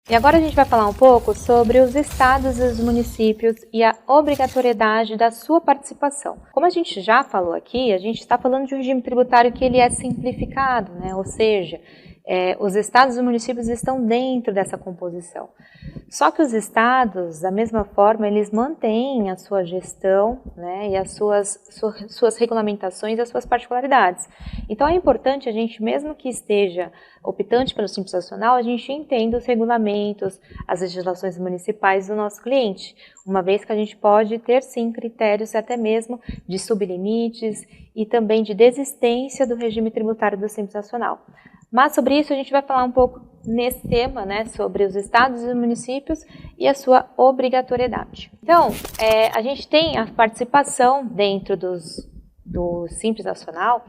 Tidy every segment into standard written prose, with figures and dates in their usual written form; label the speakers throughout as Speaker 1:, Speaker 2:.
Speaker 1: E agora a gente vai falar um pouco sobre os estados e os municípios e a obrigatoriedade da sua participação. Como a gente já falou aqui, a gente está falando de um regime tributário que ele é simplificado, né? Ou seja, os estados e municípios estão dentro dessa composição. Só que os estados, da mesma forma, eles mantêm a sua gestão, né, e as suas regulamentações e as suas particularidades. Então é importante a gente, mesmo que esteja optante pelo Simples Nacional, a gente entenda os regulamentos, as legislações municipais do nosso cliente, uma vez que a gente pode ter sim critérios até mesmo de sublimites e também de desistência do regime tributário do Simples Nacional. Mas sobre isso a gente vai falar um pouco nesse tema, né, sobre os estados e municípios e a sua obrigatoriedade. Então, a gente tem a participação dentro do Simples Nacional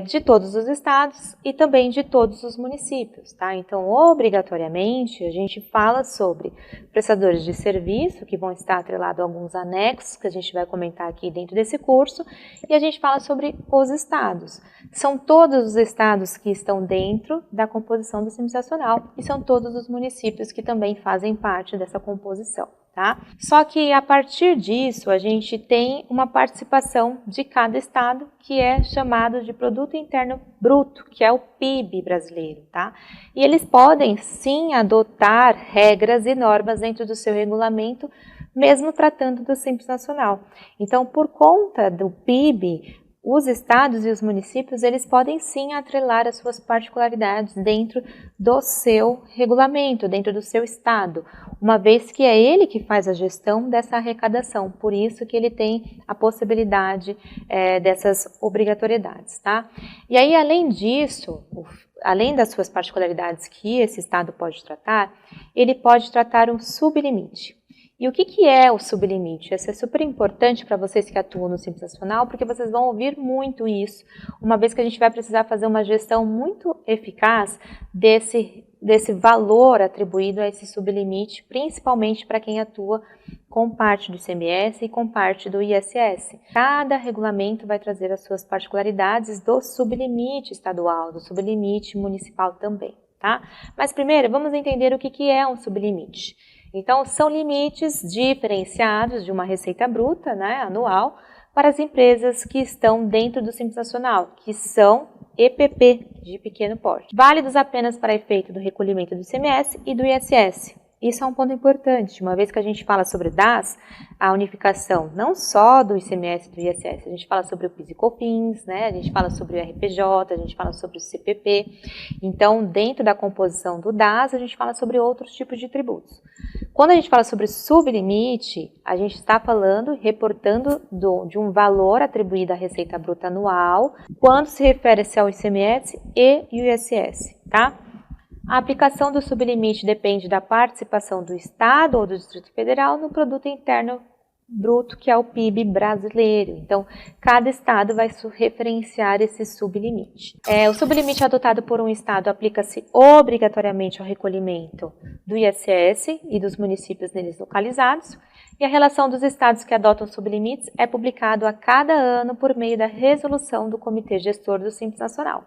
Speaker 1: de todos os estados e também de todos os municípios, tá? Então, obrigatoriamente, a gente fala sobre prestadores de serviço, que vão estar atrelados a alguns anexos, que a gente vai comentar aqui dentro desse curso, e a gente fala sobre os estados. São todos os estados que estão dentro da composição do Simples Nacional e são todos os municípios que também fazem parte dessa composição. Tá? Só que a partir disso a gente tem uma participação de cada estado que é chamado de Produto Interno Bruto, que é o PIB brasileiro, tá? E eles podem sim adotar regras e normas dentro do seu regulamento, mesmo tratando do Simples Nacional. Então, por conta do PIB, os estados e os municípios, eles podem sim atrelar as suas particularidades dentro do seu regulamento, dentro do seu estado, uma vez que é ele que faz a gestão dessa arrecadação, por isso que ele tem a possibilidade dessas obrigatoriedades, tá? E aí, além disso, além das suas particularidades que esse estado pode tratar, ele pode tratar um sublimite. E o que é o sublimite? Isso é super importante para vocês que atuam no Simples Nacional, porque vocês vão ouvir muito isso, uma vez que a gente vai precisar fazer uma gestão muito eficaz desse valor atribuído a esse sublimite, principalmente para quem atua com parte do ICMS e com parte do ISS. Cada regulamento vai trazer as suas particularidades do sublimite estadual, do sublimite municipal também, tá? Mas primeiro, vamos entender o que é um sublimite. Então, são limites diferenciados de uma receita bruta, né, anual, para as empresas que estão dentro do Simples Nacional, que são EPP, de pequeno porte, válidos apenas para efeito do recolhimento do ICMS e do ISS. Isso é um ponto importante, uma vez que a gente fala sobre DAS, a unificação não só do ICMS e do ISS, a gente fala sobre o PIS e COFINS, né? A gente fala sobre o RPJ, a gente fala sobre o CPP. Então, dentro da composição do DAS, a gente fala sobre outros tipos de tributos. Quando a gente fala sobre sublimite, a gente está falando, reportando de um valor atribuído à receita bruta anual, quando se refere-se ao ICMS e ISS, tá? A aplicação do sublimite depende da participação do Estado ou do Distrito Federal no Produto Interno Bruto, que é o PIB brasileiro. Então, cada Estado vai referenciar esse sublimite. O sublimite adotado por um Estado aplica-se obrigatoriamente ao recolhimento do ISS e dos municípios neles localizados, e a relação dos Estados que adotam sublimites é publicado a cada ano por meio da resolução do Comitê Gestor do Simples Nacional.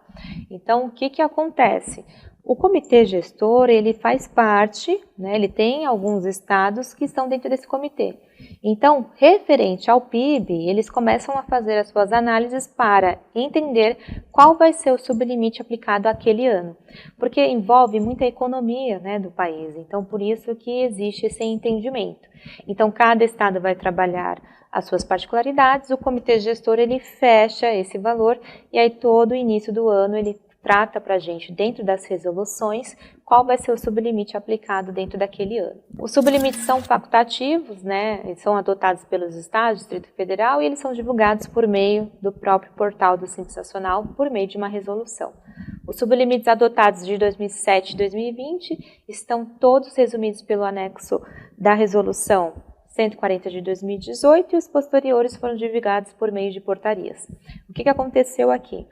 Speaker 1: Então, o que acontece? O comitê gestor, ele faz parte, né, ele tem alguns estados que estão dentro desse comitê. Então, referente ao PIB, eles começam a fazer as suas análises para entender qual vai ser o sublimite aplicado àquele ano, porque envolve muita economia, né, do país, então por isso que existe esse entendimento. Então, cada estado vai trabalhar as suas particularidades, o comitê gestor ele fecha esse valor e aí todo o início do ano ele trata para a gente, dentro das resoluções, qual vai ser o sublimite aplicado dentro daquele ano. Os sublimites são facultativos, né? Eles são adotados pelos estados, Distrito Federal, e eles são divulgados por meio do próprio portal do Simples Nacional, por meio de uma resolução. Os sublimites adotados de 2007 e 2020 estão todos resumidos pelo anexo da resolução 140 de 2018 e os posteriores foram divulgados por meio de portarias. O que aconteceu aqui?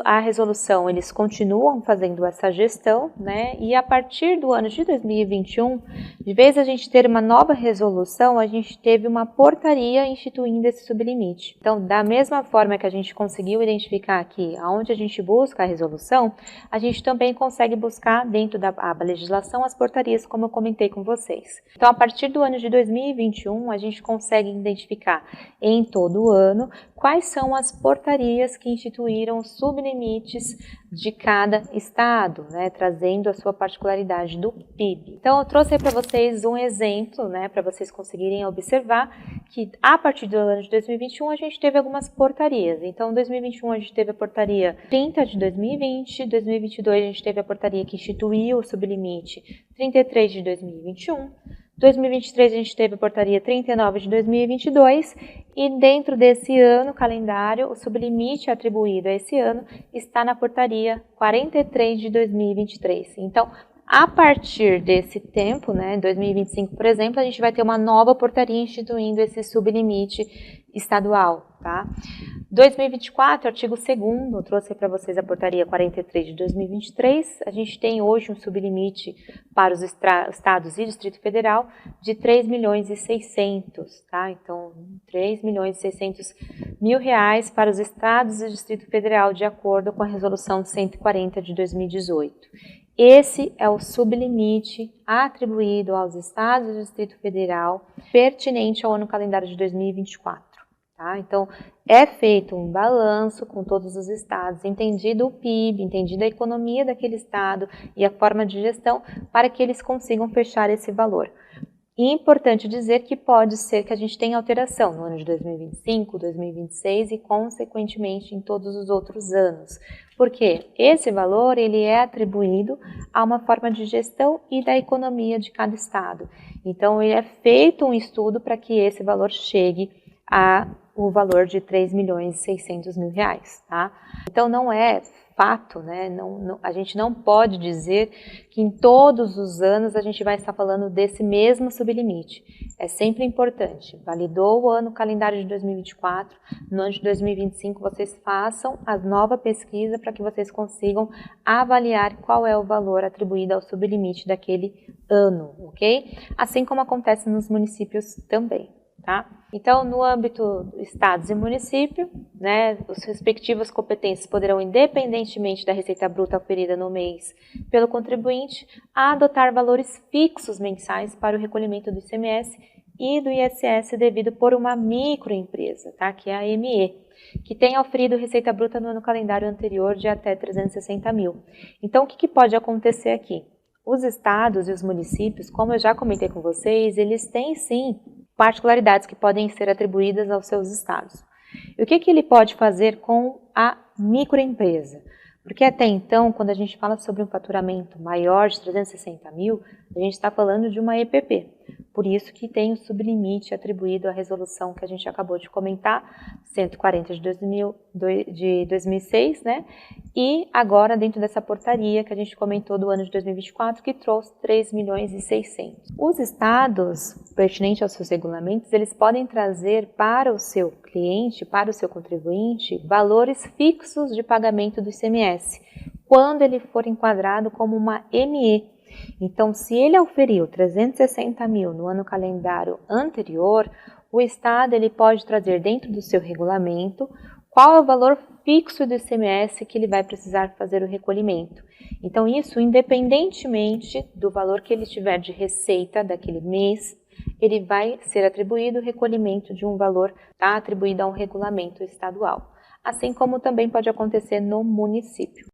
Speaker 1: A resolução, eles continuam fazendo essa gestão, né? E a partir do ano de 2021, de vez a gente ter uma nova resolução, a gente teve uma portaria instituindo esse sublimite. Então, da mesma forma que a gente conseguiu identificar aqui aonde a gente busca a resolução, a gente também consegue buscar dentro da aba legislação as portarias, como eu comentei com vocês. Então, a partir do ano de 2021, a gente consegue identificar em todo o ano quais são as portarias que instituíram os sublimites de cada estado, né, trazendo a sua particularidade do PIB. Então, eu trouxe para vocês um exemplo, né, para vocês conseguirem observar que a partir do ano de 2021 a gente teve algumas portarias. Então, em 2021 a gente teve a portaria 30 de 2020, 2022 a gente teve a portaria que instituiu o sublimite 33 de 2021, 2023 a gente teve a portaria 39 de 2022 e dentro desse ano calendário o sublimite atribuído a esse ano está na portaria 43 de 2023. Então, a partir desse tempo, né, 2025, por exemplo, a gente vai ter uma nova portaria instituindo esse sublimite estadual, tá? 2024, artigo 2º, eu trouxe para vocês a portaria 43 de 2023, a gente tem hoje um sublimite para os estados e Distrito Federal de 3.600.000, tá? Então, 3.600.000 reais para os estados e Distrito Federal, de acordo com a resolução 140 de 2018. Esse é o sublimite atribuído aos estados e Distrito Federal pertinente ao ano calendário de 2024. Tá? Então, é feito um balanço com todos os estados, entendido o PIB, entendido a economia daquele estado e a forma de gestão para que eles consigam fechar esse valor. E é importante dizer que pode ser que a gente tenha alteração no ano de 2025, 2026 e, consequentemente, em todos os outros anos. Porque esse valor ele é atribuído a uma forma de gestão e da economia de cada estado. Então, ele é feito um estudo para que esse valor chegue a o valor de 3.600.000 reais, tá? Então, não é fato, né? A gente não pode dizer que em todos os anos a gente vai estar falando desse mesmo sublimite. É sempre importante. Validou o ano calendário de 2024, no ano de 2025 vocês façam a nova pesquisa para que vocês consigam avaliar qual é o valor atribuído ao sublimite daquele ano, ok? Assim como acontece nos municípios também. Tá? Então, no âmbito do estados e município, né, os respectivos competentes poderão, independentemente da receita bruta oferida no mês pelo contribuinte, adotar valores fixos mensais para o recolhimento do ICMS e do ISS devido por uma microempresa, tá? Que é a ME, que tenha oferido receita bruta no ano calendário anterior de até 360.000. Então, o que pode acontecer aqui? Os estados e os municípios, como eu já comentei com vocês, eles têm sim particularidades que podem ser atribuídas aos seus estados. E o que ele pode fazer com a microempresa? Porque até então, quando a gente fala sobre um faturamento maior de 360.000, a gente está falando de uma EPP. Por isso que tem o sublimite atribuído à resolução que a gente acabou de comentar, 140 de 2006, né? E agora dentro dessa portaria que a gente comentou do ano de 2024, que trouxe 3.600.000. Os estados, pertinentes aos seus regulamentos, eles podem trazer para o seu cliente, para o seu contribuinte, valores fixos de pagamento do ICMS, quando ele for enquadrado como uma ME. Então, se ele auferiu 360.000 no ano calendário anterior, o Estado ele pode trazer dentro do seu regulamento qual é o valor fixo do ICMS que ele vai precisar fazer o recolhimento. Então, isso independentemente do valor que ele tiver de receita daquele mês, ele vai ser atribuído o recolhimento de um valor atribuído a um regulamento estadual. Assim como também pode acontecer no município.